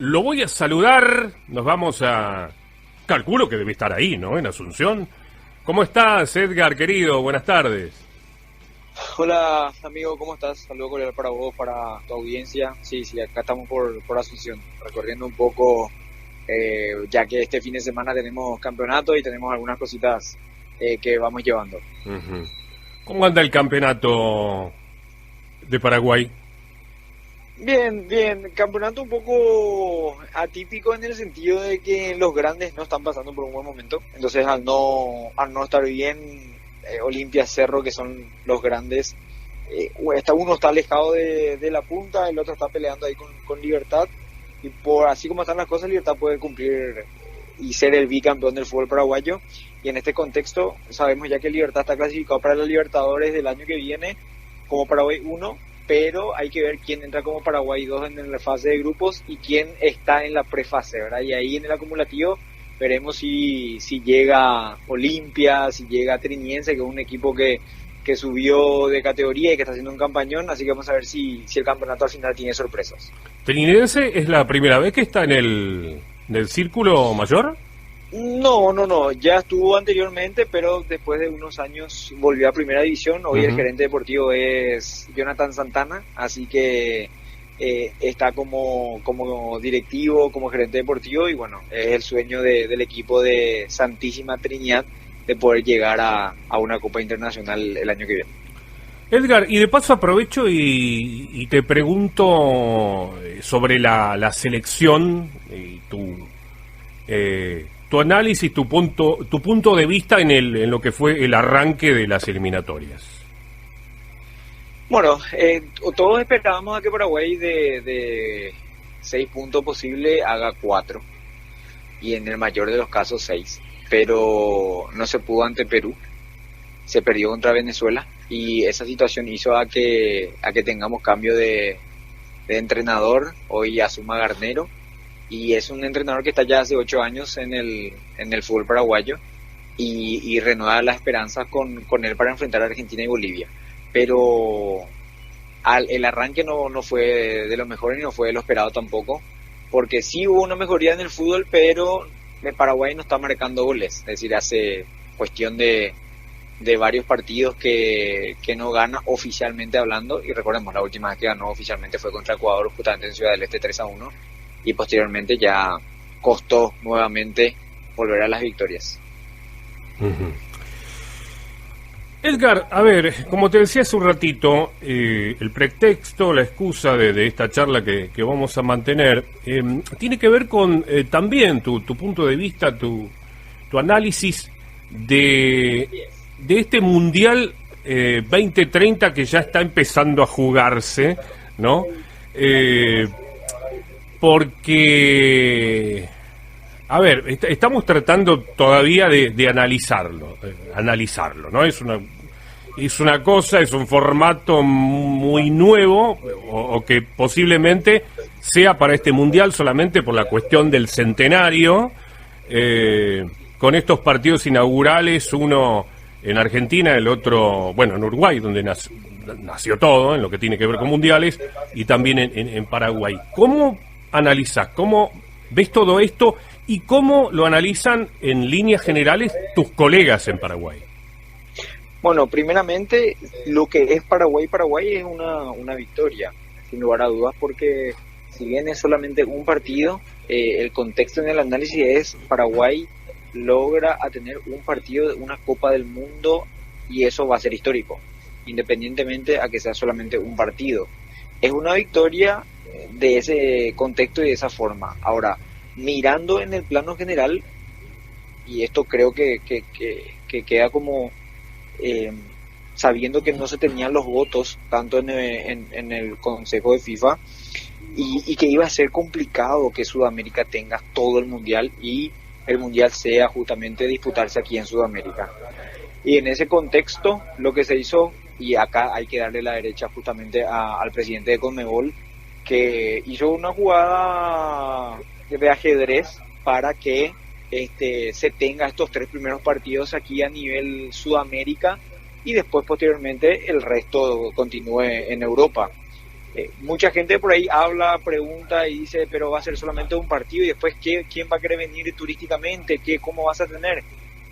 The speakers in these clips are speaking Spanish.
Lo voy a saludar, nos vamos a... Calculo que debe estar ahí, ¿no? En Asunción. ¿Cómo estás, Edgar, querido? Buenas tardes. Hola amigo, ¿cómo estás? Saludo cordial para vos, para tu audiencia. Sí, acá estamos por Asunción, recorriendo un poco, ya que este fin de semana tenemos campeonato y tenemos algunas cositas que vamos llevando. Ujú. ¿Cómo anda el campeonato de Paraguay? Bien, bien, campeonato un poco atípico en el sentido de que los grandes no están pasando por un buen momento. Entonces al no estar bien, Olimpia, Cerro, que son los grandes, uno está alejado de la punta, el otro está peleando ahí con Libertad, y por así como están las cosas, Libertad puede cumplir y ser el bicampeón del fútbol paraguayo. Y en este contexto sabemos ya que Libertad está clasificado para la Libertadores del año que viene como Paraguay 1, pero hay que ver quién entra como Paraguay 2 en la fase de grupos y quién está en la prefase, ¿verdad? Y ahí en el acumulativo veremos si llega Olimpia, si llega Triniense, que es un equipo que subió de categoría y que está haciendo un campañón, así que vamos a ver si el campeonato al final tiene sorpresas. ¿Trinidad es la primera vez que está en el círculo mayor? No, ya estuvo anteriormente, pero después de unos años volvió a Primera División. Hoy el gerente deportivo es Jonathan Santana, así que está como directivo, como gerente deportivo, y bueno, es el sueño del equipo de Santísima Trinidad de poder llegar a una Copa Internacional el año que viene. Edgar, y de paso aprovecho y te pregunto sobre la selección y tu análisis, tu punto de vista en lo que fue el arranque de las eliminatorias. Bueno, todos esperábamos a que Paraguay de 6 puntos posible haga 4, y en el mayor de los casos 6, pero no se pudo ante Perú, se perdió contra Venezuela, y esa situación hizo a que tengamos cambio de entrenador. Hoy asuma Garnero, y es un entrenador que está ya hace 8 años en el fútbol paraguayo, y renueva las esperanzas con él para enfrentar a Argentina y Bolivia. Pero el arranque no fue de lo mejor y no fue de lo esperado tampoco, porque sí hubo una mejoría en el fútbol, pero el Paraguay no está marcando goles. Es decir, hace cuestión de varios partidos que no gana oficialmente hablando, y recordemos, la última vez que ganó oficialmente fue contra Ecuador, justamente en Ciudad del Este, 3-1, y posteriormente ya costó nuevamente volver a las victorias. Uh-huh. Edgar, a ver, como te decía hace un ratito, el pretexto, la excusa de esta charla que vamos a mantener, tiene que ver con también tu punto de vista, tu análisis de este Mundial 2030 que ya está empezando a jugarse, ¿no? Porque, a ver, estamos tratando todavía de analizarlo, ¿no? Es una cosa, es un formato muy nuevo, o que posiblemente sea para este mundial solamente por la cuestión del centenario, con estos partidos inaugurales, uno en Argentina, el otro, bueno, en Uruguay, donde nació todo, en lo que tiene que ver con mundiales, y también en Paraguay. ¿Cómo analizás, cómo ves todo esto y cómo lo analizan en líneas generales tus colegas en Paraguay? Bueno, primeramente, lo que es Paraguay es una victoria, sin lugar a dudas, porque si bien es solamente un partido, el contexto en el análisis es Paraguay logra a tener un partido de una Copa del Mundo, y eso va a ser histórico, independientemente a que sea solamente un partido. Es una victoria de ese contexto y de esa forma. Ahora, mirando en el plano general, y esto creo que queda como sabiendo que no se tenían los votos tanto en el Consejo de FIFA, y que iba a ser complicado que Sudamérica tenga todo el Mundial y el Mundial sea justamente disputarse aquí en Sudamérica. Y en ese contexto lo que se hizo, y acá hay que darle la derecha justamente al presidente de Conmebol, que hizo una jugada de ajedrez para que se tenga estos 3 primeros partidos aquí a nivel Sudamérica, y después posteriormente el resto continúe en Europa. Mucha gente por ahí habla, pregunta y dice, pero va a ser solamente un partido y después ¿quién va a querer venir turísticamente? ¿Cómo vas a tener?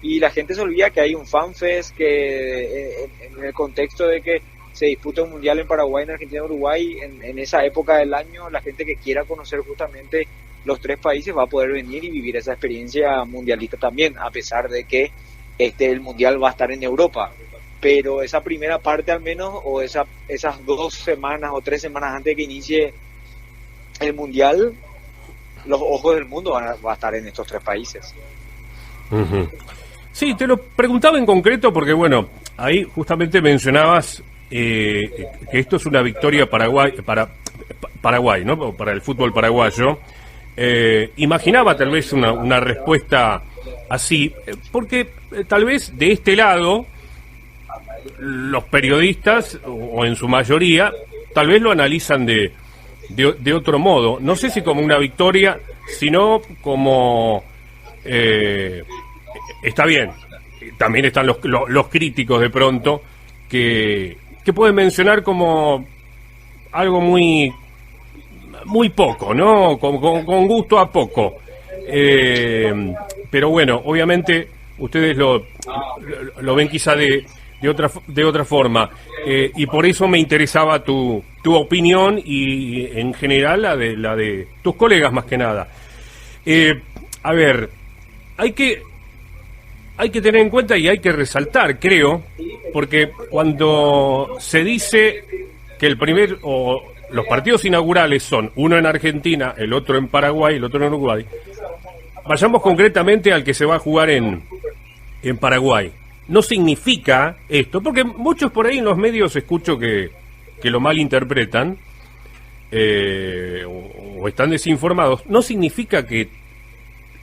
Y la gente se olvida que hay un fanfest, que en el contexto de que se disputa un mundial en Paraguay, en Argentina, en Uruguay, en esa época del año, la gente que quiera conocer justamente los tres países va a poder venir y vivir esa experiencia mundialista también, a pesar de que el mundial va a estar en Europa. Pero esa primera parte al menos, o esas 2 semanas o 3 semanas antes de que inicie el mundial, los ojos del mundo van a estar en estos 3 países. Uh-huh. Sí, te lo preguntaba en concreto porque, bueno, ahí justamente mencionabas que esto es una victoria para Paraguay, ¿no? Para el fútbol paraguayo. Imaginaba tal vez una respuesta así, porque tal vez de este lado los periodistas, o en su mayoría, tal vez lo analizan de otro modo. No sé si como una victoria, sino como... está bien, también están los críticos de pronto que pueden mencionar como algo muy poco, ¿no? Con gusto a poco. Pero bueno, obviamente ustedes lo ven quizá de otra forma, y por eso me interesaba tu opinión y en general la de tus colegas más que nada. A ver, hay que tener en cuenta y hay que resaltar, creo, porque cuando se dice que los partidos inaugurales son uno en Argentina, el otro en Paraguay, el otro en Uruguay, vayamos concretamente al que se va a jugar en Paraguay. No significa esto, porque muchos por ahí en los medios escucho que lo malinterpretan o están desinformados. No significa que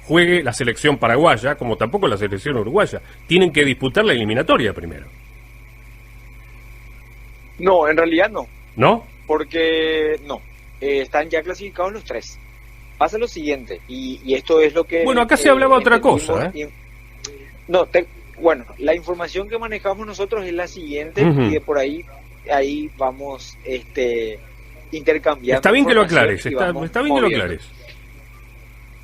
juegue la selección paraguaya, como tampoco la selección uruguaya. Tienen que disputar la eliminatoria primero. No, en realidad no. ¿No? Porque no, están ya clasificados los 3. Pasa lo siguiente, y esto es lo que... Bueno, acá se hablaba otra cosa, ¿eh? Bueno, la información que manejamos nosotros es la siguiente, uh-huh. Y de por ahí vamos intercambiando. Está bien que lo aclares, está bien que lo aclares.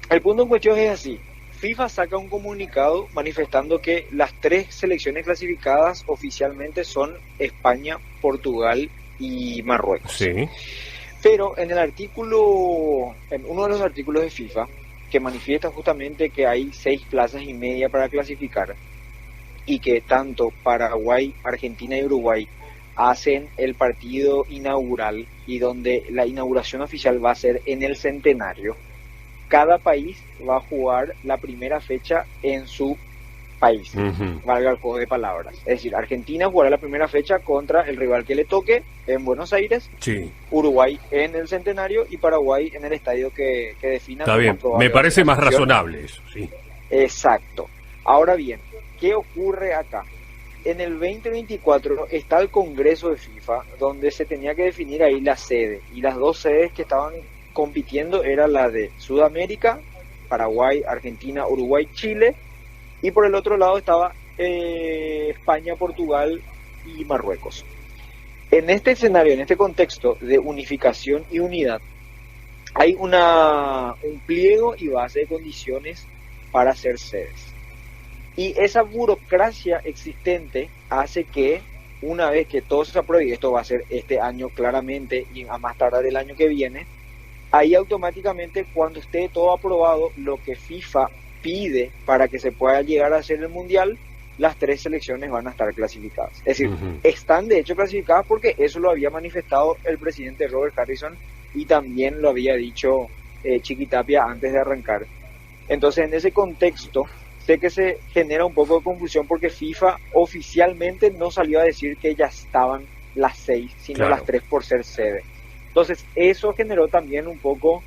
El punto en cuestión es así. FIFA saca un comunicado manifestando que las 3 selecciones clasificadas oficialmente son España, Portugal y Marruecos. Sí. Pero en uno de los artículos de FIFA, que manifiesta justamente que hay 6 plazas y media para clasificar, y que tanto Paraguay, Argentina y Uruguay hacen el partido inaugural, y donde la inauguración oficial va a ser en el Centenario, cada país va a jugar la primera fecha en su país, uh-huh. Valga el juego de palabras. Es decir, Argentina jugará la primera fecha contra el rival que le toque en Buenos Aires, sí. Uruguay en el Centenario y Paraguay en el estadio que defina. Está bien, me parece más razonable eso, sí. Exacto. Ahora bien, ¿qué ocurre acá? En el 2024 está el Congreso de FIFA, donde se tenía que definir ahí la sede, y las 2 sedes que estaban compitiendo era la de Sudamérica, Paraguay, Argentina, Uruguay, Chile, y por el otro lado estaba España, Portugal y Marruecos. En este escenario, en este contexto de unificación y unidad, hay un pliego y base de condiciones para ser sedes. Y esa burocracia existente hace que una vez que todo se apruebe, y esto va a ser este año claramente y a más tardar el año que viene, ahí automáticamente cuando esté todo aprobado, lo que FIFA pide para que se pueda llegar a hacer el mundial, las 3 selecciones van a estar clasificadas. Es decir, uh-huh. Están de hecho clasificadas porque eso lo había manifestado el presidente Robert Harrison y también lo había dicho Chiquitapia antes de arrancar. Entonces, en ese contexto, sé que se genera un poco de confusión porque FIFA oficialmente no salió a decir que ya estaban las 6, sino claro, las 3 por ser sede. Entonces, eso generó también un poco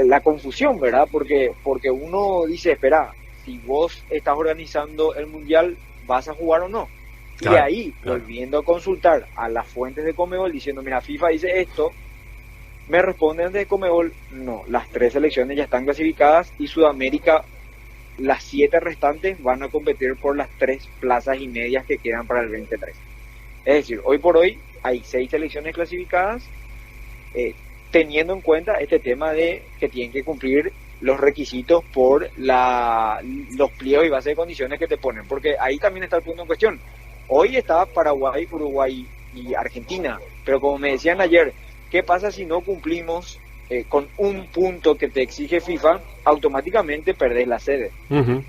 la confusión, ¿verdad? Porque uno dice, espera, si vos estás organizando el mundial, ¿vas a jugar o no? Claro, y ahí, claro, volviendo a consultar a las fuentes de Conmebol diciendo, mira, FIFA dice esto, me responden de Conmebol, no, las 3 selecciones ya están clasificadas y Sudamérica, las 7 restantes van a competir por las 3 plazas y medias que quedan para el 23. Es decir, hoy por hoy hay 6 selecciones clasificadas, teniendo en cuenta este tema de que tienen que cumplir los requisitos por los pliegos y base de condiciones que te ponen, porque ahí también está el punto en cuestión. Hoy está Paraguay, Uruguay y Argentina, pero como me decían ayer, ¿qué pasa si no cumplimos con un punto que te exige FIFA? Automáticamente perdés la sede. Uh-huh.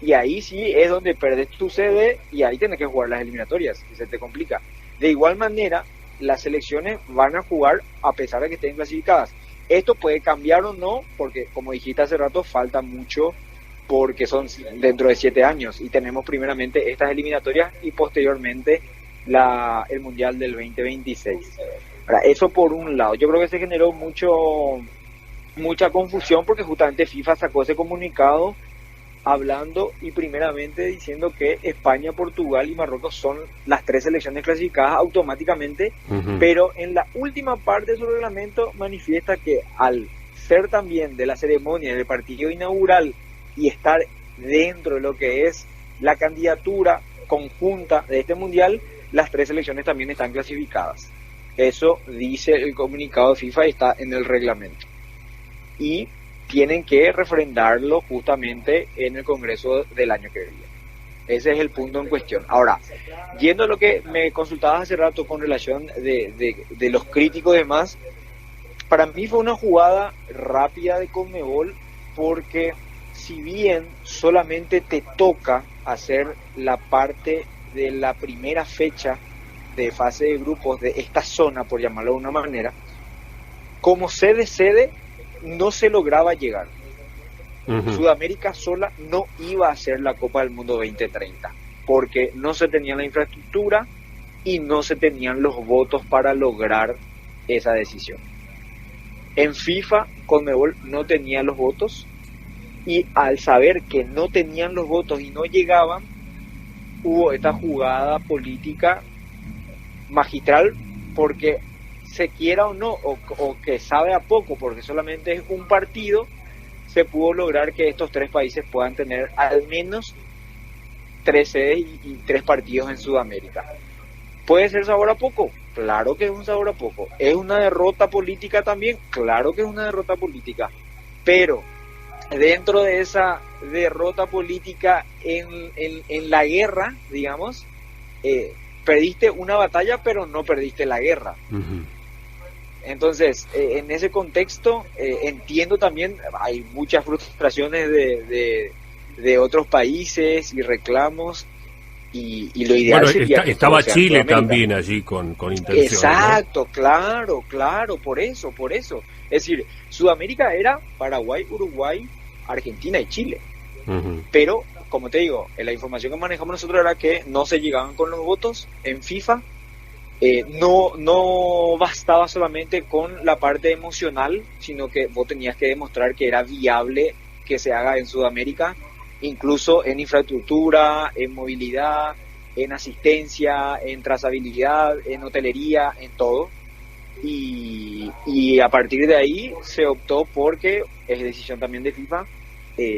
Y ahí sí es donde perdés tu sede y ahí tienes que jugar las eliminatorias y se te complica. De igual manera, las selecciones van a jugar a pesar de que estén clasificadas. Esto puede cambiar o no, porque como dijiste hace rato, falta mucho, porque son dentro de 7 años y tenemos primeramente estas eliminatorias y posteriormente el Mundial del 2026. Ahora, eso por un lado. Yo creo que se generó mucha confusión porque justamente FIFA sacó ese comunicado hablando y primeramente diciendo que España, Portugal y Marruecos son las 3 selecciones clasificadas automáticamente, uh-huh. Pero en la última parte de su reglamento manifiesta que al ser también de la ceremonia del partido inaugural y estar dentro de lo que es la candidatura conjunta de este mundial, las 3 selecciones también están clasificadas. Eso dice el comunicado de FIFA y está en el reglamento. Y tienen que refrendarlo justamente en el Congreso del año que viene. Ese es el punto en cuestión. Ahora, yendo a lo que me consultabas hace rato con relación de los críticos y demás, para mí fue una jugada rápida de Conmebol, porque si bien solamente te toca hacer la parte de la primera fecha de fase de grupos de esta zona, por llamarlo de una manera, como sede no se lograba llegar. Uh-huh. Sudamérica sola no iba a hacer la Copa del Mundo 2030 porque no se tenía la infraestructura y no se tenían los votos para lograr esa decisión. En FIFA, Conmebol no tenía los votos y al saber que no tenían los votos y no llegaban, hubo esta jugada política magistral, porque se quiera o no, o que sabe a poco, porque solamente es un partido, se pudo lograr que estos 3 países puedan tener al menos 3 sedes y 3 partidos en Sudamérica. ¿Puede ser sabor a poco? Claro que es un sabor a poco. ¿Es una derrota política también? Claro que es una derrota política. Pero dentro de esa derrota política en la guerra, digamos, perdiste una batalla, pero no perdiste la guerra. Uh-huh. Entonces, en ese contexto, entiendo también, hay muchas frustraciones de otros países y reclamos, y lo ideal sería estaba Chile también allí con intención. Exacto, ¿no? Claro, por eso. Es decir, Sudamérica era Paraguay, Uruguay, Argentina y Chile. Uh-huh. Pero, como te digo, la información que manejamos nosotros era que no se llegaban con los votos en FIFA. No bastaba solamente con la parte emocional, sino que vos tenías que demostrar que era viable que se haga en Sudamérica, incluso en infraestructura, en movilidad, en asistencia, en trazabilidad, en hotelería, en todo. Y a partir de ahí se optó porque es decisión también de FIFA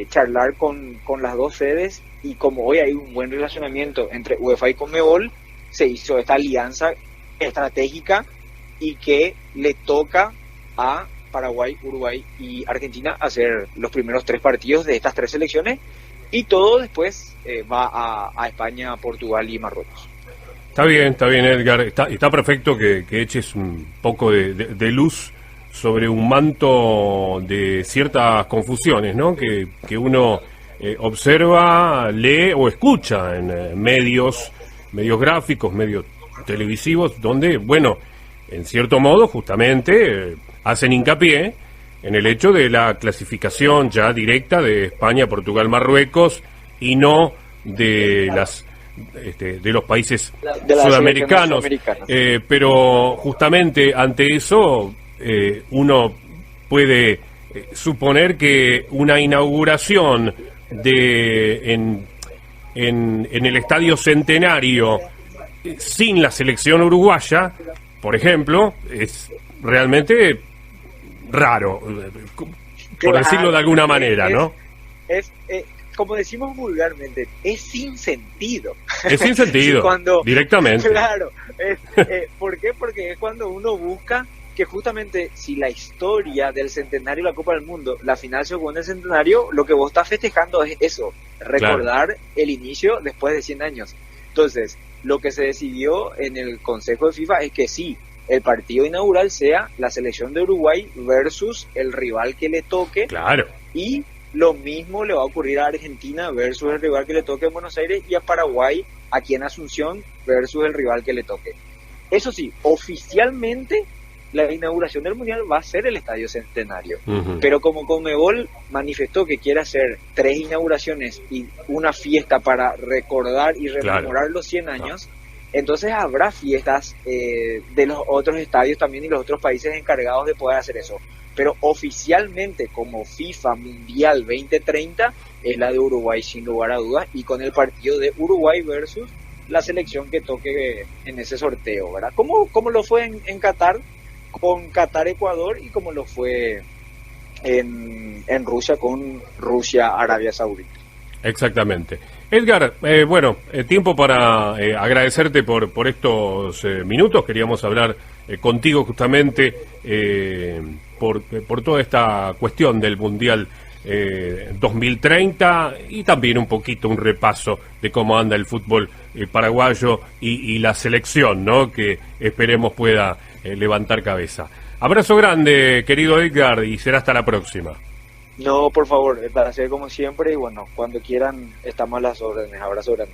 charlar con las 2 sedes, y como hoy hay un buen relacionamiento entre UEFA y Conmebol, se hizo esta alianza estratégica y que le toca a Paraguay, Uruguay y Argentina hacer los primeros 3 partidos de estas 3 selecciones, y todo después va a España, Portugal y Marruecos. Está bien Edgar, está perfecto que eches un poco de luz sobre un manto de ciertas confusiones, ¿no? Que uno observa, lee o escucha en medios gráficos, medios televisivos, donde, bueno, en cierto modo, justamente, hacen hincapié en el hecho de la clasificación ya directa de España, Portugal, Marruecos, y no de de los países sudamericanos. Pero justamente ante eso, uno puede suponer que una inauguración en el Estadio Centenario sin la selección uruguaya, por ejemplo, es realmente raro, por decirlo de alguna manera, ¿no? como decimos vulgarmente, es sin sentido. Es sin sentido, Cuando, directamente. Claro, ¿por qué? Porque es cuando uno busca que justamente si la historia del centenario de la Copa del Mundo, la final se jugó en el centenario, lo que vos estás festejando es eso, recordar el inicio después de 100 años. Entonces, lo que se decidió en el Consejo de FIFA es que sí, el partido inaugural sea la selección de Uruguay versus el rival que le toque. Claro. Y lo mismo le va a ocurrir a Argentina versus el rival que le toque en Buenos Aires, y a Paraguay aquí en Asunción versus el rival que le toque. Eso sí, oficialmente la inauguración del Mundial va a ser el Estadio Centenario. Pero como Conmebol manifestó que quiere hacer 3 inauguraciones y una fiesta para recordar y rememorar los 100 años, entonces habrá fiestas de los otros estadios también y los otros países encargados de poder hacer eso. Pero oficialmente como FIFA Mundial 2030 es la de Uruguay sin lugar a dudas, y con el partido de Uruguay versus la selección que toque en ese sorteo, ¿verdad? Como lo fue en Qatar, con Qatar-Ecuador, y como lo fue en Rusia con Rusia-Arabia Saudita. Exactamente. Edgar, tiempo para agradecerte por estos minutos. Queríamos hablar contigo justamente por toda esta cuestión del Mundial 2030, y también un poquito un repaso de cómo anda el fútbol paraguayo y la selección, ¿no? Que esperemos pueda levantar cabeza. Abrazo grande, querido Edgar, y será hasta la próxima. No, por favor, el placer como siempre, y bueno, cuando quieran estamos a las órdenes. Abrazo grande.